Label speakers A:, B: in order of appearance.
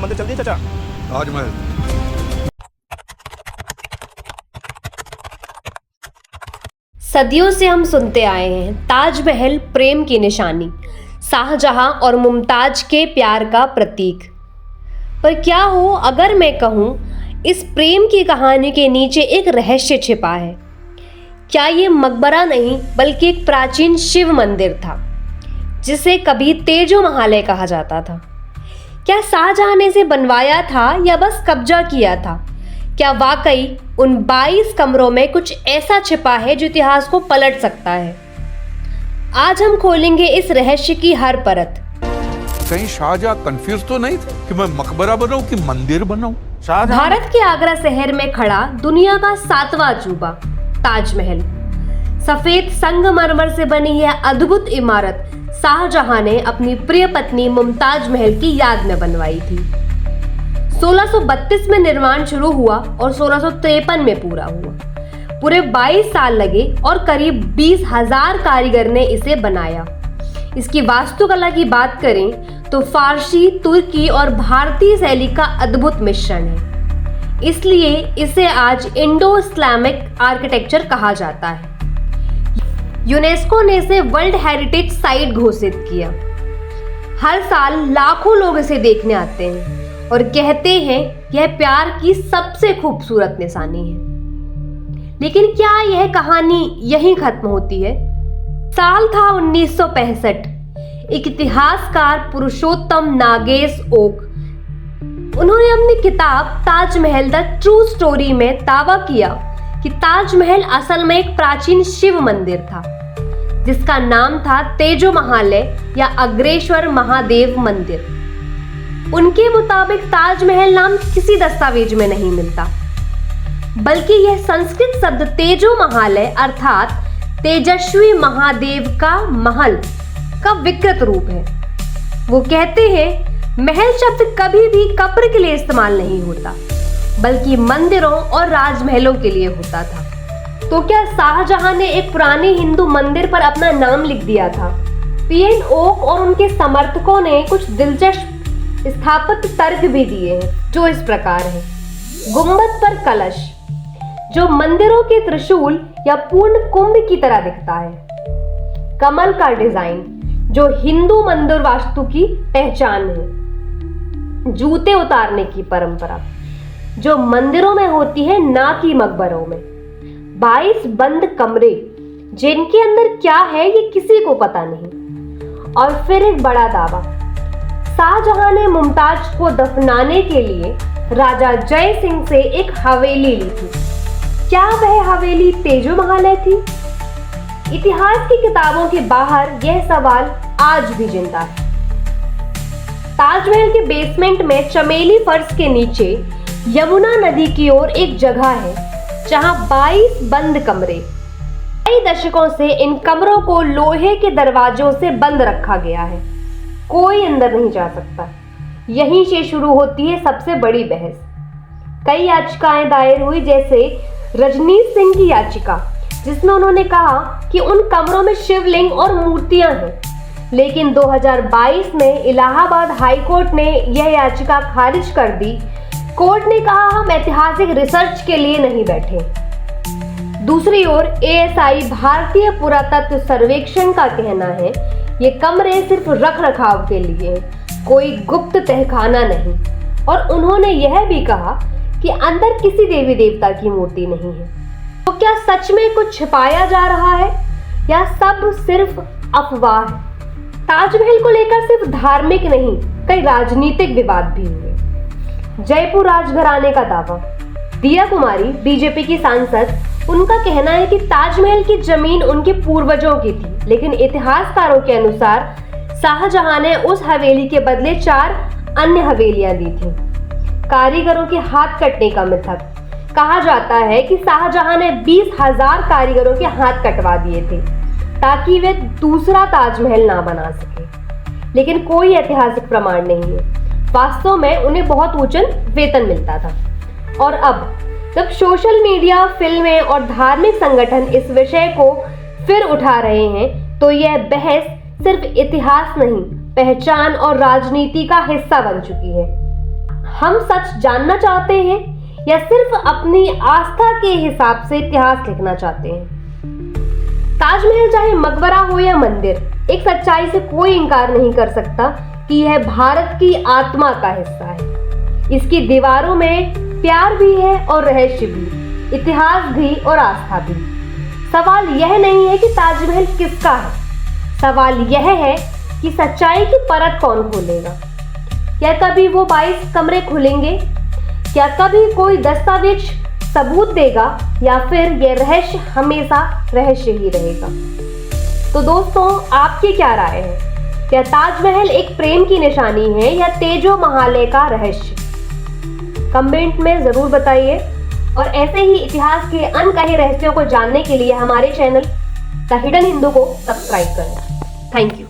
A: मंदिर चल दिए चाचा।
B: ताजमहल।
C: सदियों से हम सुनते आए हैं ताजमहल प्रेम की निशानी, शाहजहां और मुमताज के प्यार का प्रतीक। पर क्या हो अगर मैं कहूं इस प्रेम की कहानी के नीचे एक रहस्य छिपा है। क्या ये मकबरा नहीं बल्कि एक प्राचीन शिव मंदिर था जिसे कभी तेजो महालय कहा जाता था। क्या शाहजहां ने इसे बनवाया था या बस कब्जा किया था? क्या वाकई उन 22 कमरों में कुछ ऐसा छिपा है जो इतिहास को पलट सकता है? आज हम खोलेंगे इस रहस्य की हर परत।
B: कहीं शाहजहां कंफ्यूज तो नहीं थे कि मैं मकबरा बनाऊं कि मंदिर बनाऊं?
C: भारत के आगरा शहर में खड़ा दुनिया का 7वां अजूबा ताजमहल, सफेद संगमरमर से बनी यह अद्भुत इमारत शाहजहां ने अपनी प्रिय पत्नी मुमताज महल की याद में बनवाई थी। 1632 में निर्माण शुरू हुआ और 1653 में पूरा हुआ। पूरे 22 साल लगे और करीब 20,000 कारीगर ने इसे बनाया। इसकी वास्तुकला की बात करें तो फारसी, तुर्की और भारतीय शैली का अद्भुत मिश्रण है, इसलिए इसे आज इंडो इस्लामिक आर्किटेक्चर कहा जाता है। यूनेस्को ने इसे वर्ल्ड हेरिटेज साइट घोषित किया। हर साल लाखों लोग इसे देखने आते हैं और कहते हैं यह प्यार की सबसे खूबसूरत निशानी है। लेकिन क्या यह कहानी यहीं खत्म होती है? साल था 1965। एक इतिहासकार पुरुषोत्तम नागेश ओक, उन्होंने अपनी किताब ताजमहल द ट्रू स्टोरी में दावा किया कि ताजमहल असल में एक प्राचीन शिव मंदिर था जिसका नाम था तेजो महालय या अग्रेश्वर महादेव मंदिर। उनके मुताबिक ताजमहल नाम किसी दस्तावेज में नहीं मिलता, बल्कि यह संस्कृत शब्द तेजो महालय अर्थात तेजस्वी महादेव का महल का विकृत रूप है। वो कहते हैं महल शब्द कभी भी कब्र के लिए इस्तेमाल नहीं होता, बल्कि मंदिरों और राजमहलों के लिए होता था। तो क्या शाहजहां ने एक पुराने हिंदू मंदिर पर अपना नाम लिख दिया था? पीएन ओक और उनके समर्थकों ने कुछ दिलचस्प स्थापत्य तर्क भी दिए हैं जो इस प्रकार है। गुंबद पर कलश जो मंदिरों के त्रिशूल या पूर्ण कुंभ की तरह दिखता है। कमल का डिजाइन जो हिंदू मंदिर वास्तु की पहचान है। जूते उतारने की परंपरा जो मंदिरों में होती है ना कि मकबरों में। 22 बंद कमरे जिनके अंदर क्या है ये किसी को पता नहीं। और फिर एक बड़ा दावा, शाहजहां ने मुमताज को दफनाने के लिए राजा जय सिंह से एक हवेली ली थी। क्या वह हवेली तेजो महालय थी? इतिहास की किताबों के बाहर यह सवाल आज भी जिंदा है। ताजमहल के बेसमेंट में चमेली फर्श के नीचे यमुना नदी की ओर एक जगह है जहां 22 बंद कमरे। कई दशकों से इन कमरों को लोहे के दरवाजों से बंद रखा गया है, कोई अंदर नहीं जा सकता। यहीं से शुरू होती है सबसे बड़ी बहस। कई याचिकाएं दायर हुई, जैसे रजनीश सिंह की याचिका जिसमें उन्होंने कहा कि उन कमरों में शिवलिंग और मूर्तियां हैं। लेकिन 2022 में इलाहाबाद हाई कोर्ट ने यह याचिका खारिज कर दी। कोर्ट ने कहा हम ऐतिहासिक रिसर्च के लिए नहीं बैठे। दूसरी ओर एएसआई भारतीय पुरातत्व सर्वेक्षण का कहना है ये कमरे सिर्फ रख रखाव के लिए हैं, कोई गुप्त तहखाना नहीं। और उन्होंने यह भी कहा कि अंदर किसी देवी देवता की मूर्ति नहीं है। तो क्या सच में कुछ छिपाया जा रहा है या सब सिर्फ अफवाह है? ताजमहल को लेकर सिर्फ धार्मिक नहीं, कई राजनीतिक विवाद भी हुए। जयपुर राजघराने का दावा, दिया कुमारी बीजेपी की सांसद, उनका कहना है कि ताजमहल की जमीन उनके पूर्वजों की थी, लेकिन इतिहासकारों के अनुसार शाहजहां ने उस हवेली के बदले 4 अन्य हवेलियां दी थी। कारीगरों के हाथ कटने का मिथक, कहा जाता है कि शाहजहां ने 20,000 कारीगरों के हाथ कटवा दिए थे ताकि वे दूसरा ताजमहल ना बना सके, लेकिन कोई ऐतिहासिक प्रमाण नहीं है। वास्तव में उन्हें बहुत उच्च वेतन मिलता था। और अब जब सोशल मीडिया, फिल्में और धार्मिक संगठन इस विषय को फिर उठा रहे हैं तो यह बहस सिर्फ इतिहास नहीं, पहचान और राजनीति का हिस्सा बन चुकी है। हम सच जानना चाहते हैं या सिर्फ अपनी आस्था के हिसाब से इतिहास लिखना चाहते हैं? ताजमहल चाहे मकबरा हो या मंदिर, एक सच्चाई से कोई इनकार नहीं कर सकता कि यह भारत की आत्मा का हिस्सा है। इसकी दीवारों में प्यार भी है और रहस्य भी, इतिहास भी और आस्था भी। सवाल यह नहीं है कि ताजमहल किसका है, सवाल यह है कि सच्चाई की परत कौन खोलेगा। क्या कभी वो 22 कमरे खुलेंगे? क्या कभी कोई दस्तावेज सबूत देगा, या फिर यह रहस्य हमेशा रहस्य ही रहेगा? तो दोस्तों, आपकी क्या राय है? क्या ताजमहल एक प्रेम की निशानी है या तेजो महालय का रहस्य? कमेंट में जरूर बताइए। और ऐसे ही इतिहास के अनकहे रहस्यों को जानने के लिए हमारे चैनल द हिडन हिंदू को सब्सक्राइब करें। Thank you.